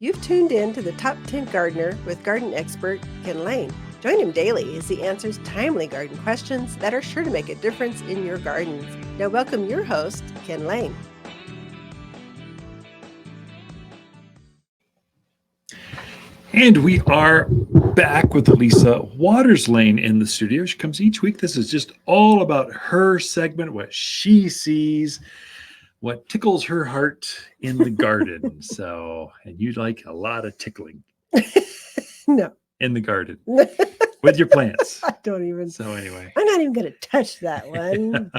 You've tuned in to the Top 10 Gardener with garden expert Ken Lain. Join him daily as he answers timely garden questions that are sure to make a difference in your gardens. Now, welcome your host, Ken Lain. And we are back with Lisa Lain in the studio. She comes each week. This is just all about her segment, what she sees, what tickles her heart in the garden. And you like a lot of tickling. No. In the garden with your plants. I don't even. So anyway. I'm not even going to touch that one.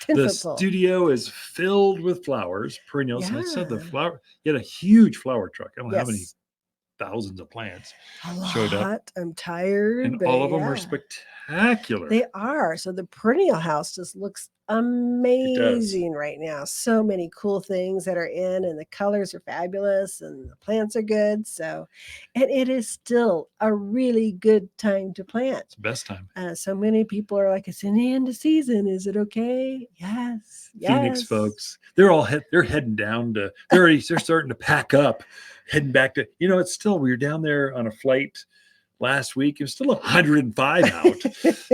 The studio is filled with flowers, perennials. Yeah. I said the flower, you had a huge flower truck. I don't know how many thousands of plants showed up. I'm tired. And all of them are spectacular. They are. So the perennial house just looks amazing right now. So many cool things that are in, and the colors are fabulous, and the plants are good. And it is still a really good time to plant. It's the best time. So many people are like, it's in the end of season. Is it okay? Yes. Phoenix folks, they're heading down to, they're starting to pack up, heading back to, it's still, we were down there on a flight last week. It was still 105 out.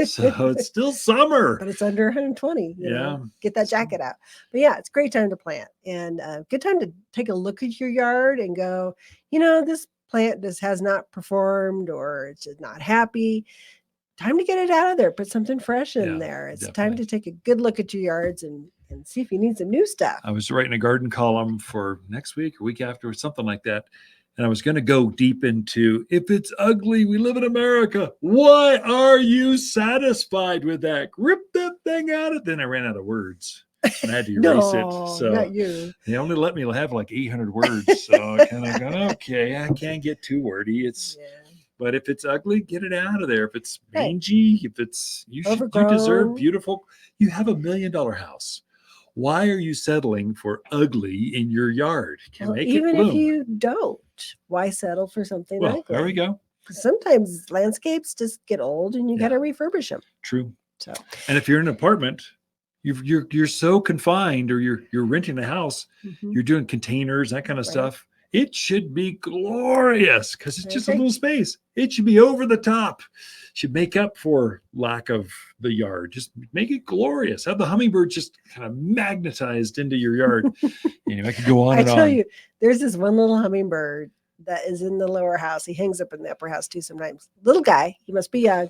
So it's still summer. But it's under 120. You know, get that jacket out. But yeah, it's a great time to plant, and good time to take a look at your yard and go, this plant just has not performed, or it's just not happy. Time to get it out of there. Put something fresh in there. It's time to take a good look at your yards and see if you need some new stuff. I was writing a garden column for next week or week after, or something like that. And I was going to go deep into, if it's ugly, we live in America. Why are you satisfied with that? Rip that thing out of. Then I ran out of words. And I had to erase it. So not you. They only let me have like 800 words. So I kind of go, okay, I can't get too wordy. But if it's ugly, get it out of there. If it's mangy, if it's, you deserve beautiful. You have $1 million house. Why are you settling for ugly in your yard? Even if you don't, why settle for something ugly? There we go. Sometimes landscapes just get old and you got to refurbish them. True. And if you're in an apartment, you're so confined, or you're renting a house, you're doing containers, that kind of stuff. It should be glorious because it's just a little space. It should be over the top. Should make up for lack of the yard. Just make it glorious. Have the hummingbirds just kind of magnetized into your yard. I could go on and on. I tell you, there's this one little hummingbird that is in the lower house. He hangs up in the upper house too sometimes. Little guy. He must be young.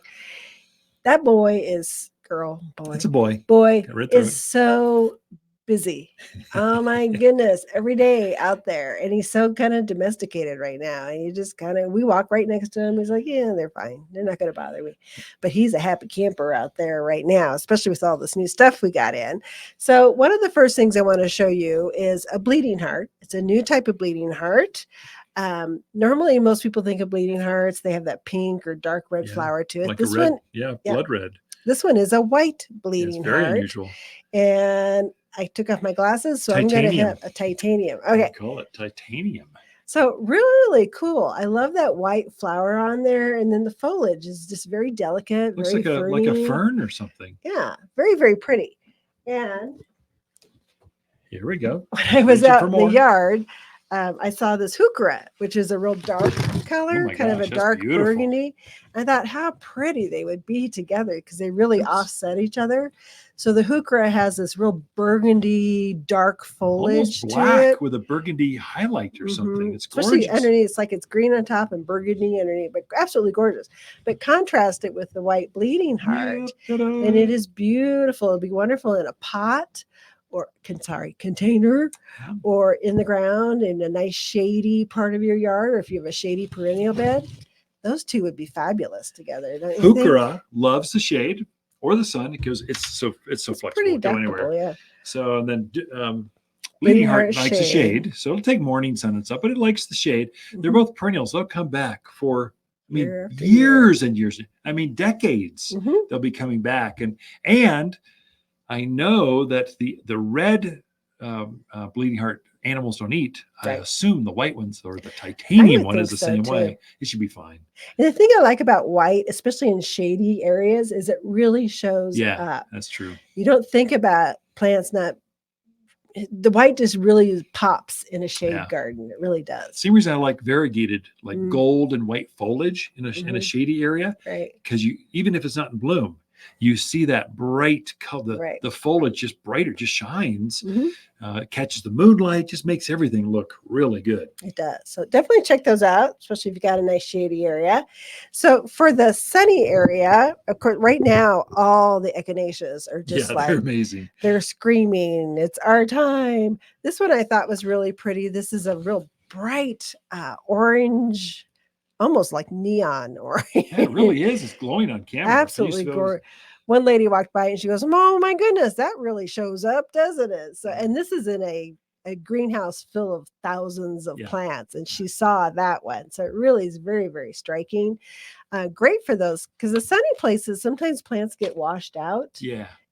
That boy is boy. It's a boy. Boy is so busy. Oh my goodness. Every day out there. And he's so kind of domesticated right now. And you just we walk right next to him. He's like, yeah, they're fine. They're not going to bother me. But he's a happy camper out there right now, especially with all this new stuff we got in. So one of the first things I want to show you is a bleeding heart. It's a new type of bleeding heart. Normally most people think of bleeding hearts. They have that pink or dark red flower to it. Like this one, blood red. This one is a white bleeding heart. Very unusual. And I took off my glasses, so titanium. I'm going to have a titanium. Okay. Call it titanium. So really cool. I love that white flower on there. And then the foliage is just very delicate. Looks very like a fern or something. Yeah. Very, very pretty. And here we go. When I was out in the yard, I saw this heuchera, which is a real dark color, of a dark burgundy. I thought how pretty they would be together because they really offset each other. So the heuchera has this real burgundy dark foliage, almost black to it with a burgundy highlight or something. It's gorgeous. Especially underneath, it's like it's green on top and burgundy underneath, but absolutely gorgeous. But contrast it with the white bleeding heart, and it is beautiful. It'll be wonderful in a pot. Container, or in the ground in a nice shady part of your yard, or if you have a shady perennial bed, those two would be fabulous together. Heuchera loves the shade or the sun because it's so flexible. Pretty adaptable, yeah. So and then bleeding heart likes the shade, so it'll take morning sun and stuff, but it likes the shade. They're both perennials. They'll come back for years and years. Decades. They'll be coming back, and I know that the red bleeding heart animals don't eat. I assume the white ones or the titanium one is the same way. It should be fine. And the thing I like about white, especially in shady areas, is it really shows up. That's true. You don't think about plants not the white just really pops in a shade garden. It really does. Same reason I like variegated, like gold and white foliage in a shady area. Right. Because even if it's not in bloom, you see that bright color. The foliage just brighter, just shines, catches the moonlight, just makes everything look really good. It does. So definitely check those out, especially if you got a nice shady area. So for the sunny area, of course, right now, all the echinaceas are just they're amazing. They're screaming, it's our time. This one I thought was really pretty. This is a real bright orange, almost like neon orange. Yeah, it really is. It's glowing on camera. Absolutely gorgeous. One lady walked by and she goes, oh my goodness, that really shows up, doesn't it? So, and this is in a greenhouse full of thousands of plants, and she saw that one. So it really is very, very striking. Great for those, because the sunny places, sometimes plants get washed out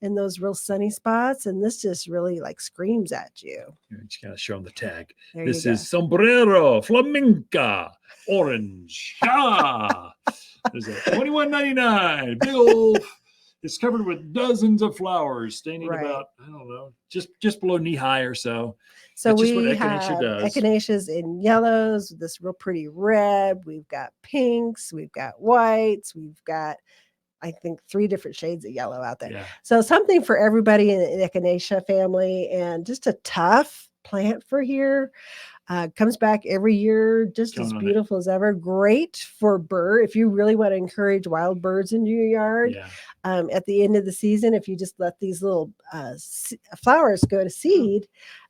in those real sunny spots, and this just really like screams at you. You just gotta show them the tag. This is Sombrero Flamenca orange. There's a $21.99 big old. It's covered with dozens of flowers, standing about, I don't know, just below knee high or so. So that's we have echinaceas in yellows, this real pretty red. We've got pinks, we've got whites, we've got, I think, 3 different shades of yellow out there. Yeah. So something for everybody in the echinacea family, and just a tough plant for here. Comes back every year, just as beautiful as ever. Great for bird. If you really want to encourage wild birds into your yard, at the end of the season, if you just let these little flowers go to seed,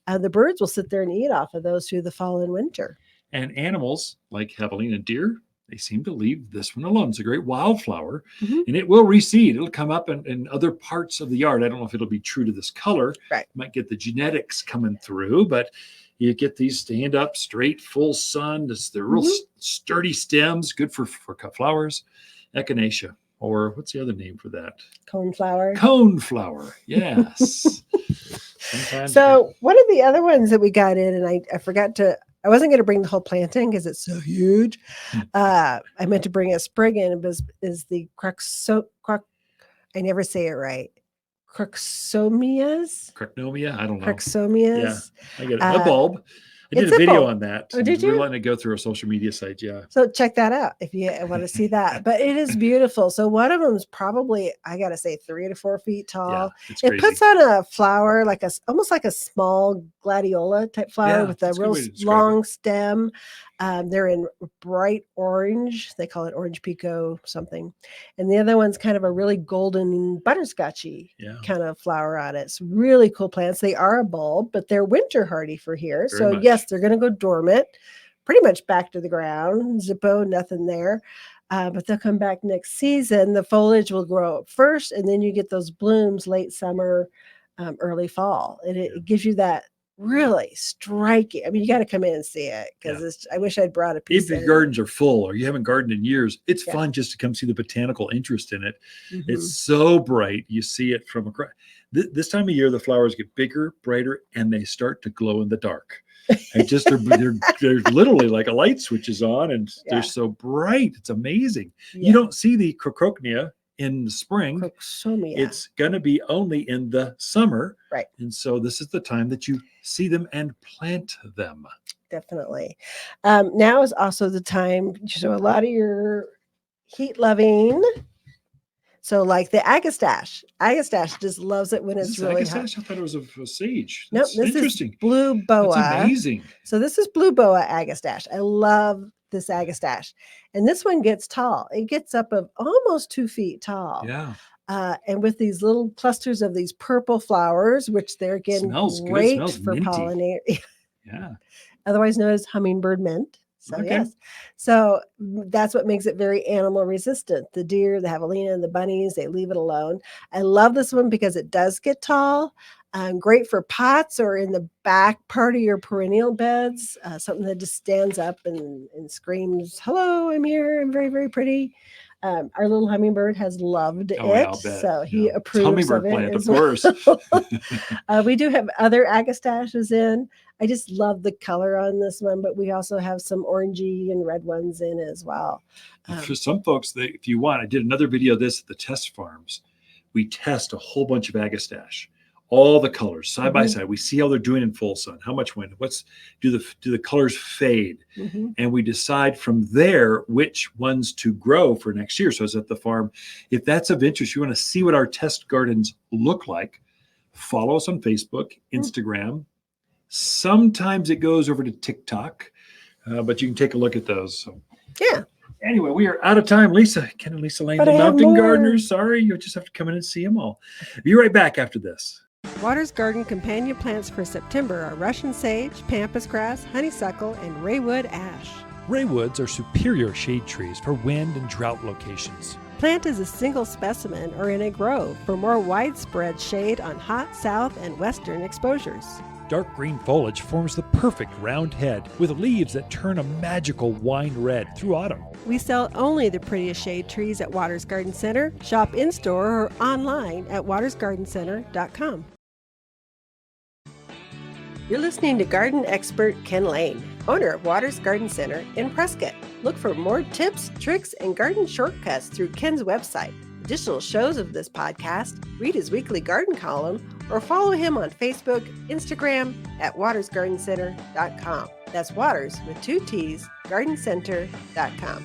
the birds will sit there and eat off of those through the fall and winter. And animals like javelina and deer, they seem to leave this one alone. It's a great wildflower, and it will reseed. It'll come up in other parts of the yard. I don't know if it'll be true to this color. Right. You might get the genetics coming through, but you get these stand up, straight, full sun. They're real sturdy stems, good for cut flowers. Echinacea, or what's the other name for that? Coneflower. Coneflower, yes. So one of the other ones that we got in, and I forgot to, I wasn't going to bring the whole plant in because it's so huge. I meant to bring a sprig in, is the I never say it right. Crocosmias? Crocosmia? I don't know. Crocosmias. Yeah, I get it. A bulb. I did a video on that. Oh, did you? We're letting it go through our social media site, So check that out if you want to see that. But it is beautiful. So one of them is probably, I got to say, 3 to 4 feet tall. It puts on a flower, like almost like a small gladiola type flower with a real long stem. They're in bright orange. They call it orange pico something. And the other one's kind of a really golden butterscotchy kind of flower on it. It's really cool plants. They are a bulb, but they're winter hardy for here. So yes, they're going to go dormant, pretty much back to the ground. Zippo, nothing there. But they'll come back next season. The foliage will grow up first, and then you get those blooms late summer, early fall. And it gives you that really striking. I mean, you got to come in and see it, because I wish I'd brought a piece. If your gardens are full or you haven't gardened in years, it's fun just to come see the botanical interest in it. It's so bright. You see it from across. This time of year, the flowers get bigger, brighter, and they start to glow in the dark. And just they're literally like a light switch is on, and they're so bright. It's amazing. You don't see the crocosmia in the spring. Crocosmia. It's going to be only in the summer. Right. And so this is the time that you see them and plant them. Definitely. Now is also the time. So a lot of your heat loving. So like the agastache. Agastache just loves it when it's really hot. I thought it was a sage. Nope, this is blue boa. That's amazing. So this is blue boa agastache. I love this agastache. And this one gets tall. It gets up of almost 2 feet tall. Yeah. And with these little clusters of these purple flowers, which they're again great for pollinator. Yeah. Otherwise known as hummingbird mint. So yes. So that's what makes it very animal resistant. The deer, the javelina, and the bunnies, they leave it alone. I love this one because it does get tall. Great for pots or in the back part of your perennial beds. Something that just stands up and screams, hello, I'm here. I'm very, very pretty. Our little hummingbird has loved it. So he approves of it. Plant, of course. We do have other agastaches in. I just love the color on this one, but we also have some orangey and red ones in as well. For some folks, if you want, I did another video of this at the test farms. We test a whole bunch of agastache. all the colors side by side. We see how they're doing in full sun, how much wind, do the colors fade, and we decide from there which ones to grow for next year. So it's at the farm. If that's of interest, you want to see what our test gardens look like, follow us on Facebook, Instagram. Sometimes it goes over to TikTok, but you can take a look at those. So. Yeah. Anyway, we are out of time. Lisa, Ken and Lisa Lain, the Mountain Gardeners. Sorry, you'll just have to come in and see them all. Be right back after this. Waters Garden companion plants for September are Russian sage, pampas grass, honeysuckle, and raywood ash. Raywoods are superior shade trees for wind and drought locations. Plant as a single specimen or in a grove for more widespread shade on hot south and western exposures. Dark green foliage forms the perfect round head with leaves that turn a magical wine red through autumn. We sell only the prettiest shade trees at Waters Garden Center. Shop in-store or online at watersgardencenter.com. You're listening to garden expert Ken Lain, owner of Waters Garden Center in Prescott. Look for more tips, tricks, and garden shortcuts through Ken's website. Additional shows of this podcast, read his weekly garden column, or follow him on Facebook, Instagram at watersgardencenter.com. That's Waters with 2 T's, gardencenter.com.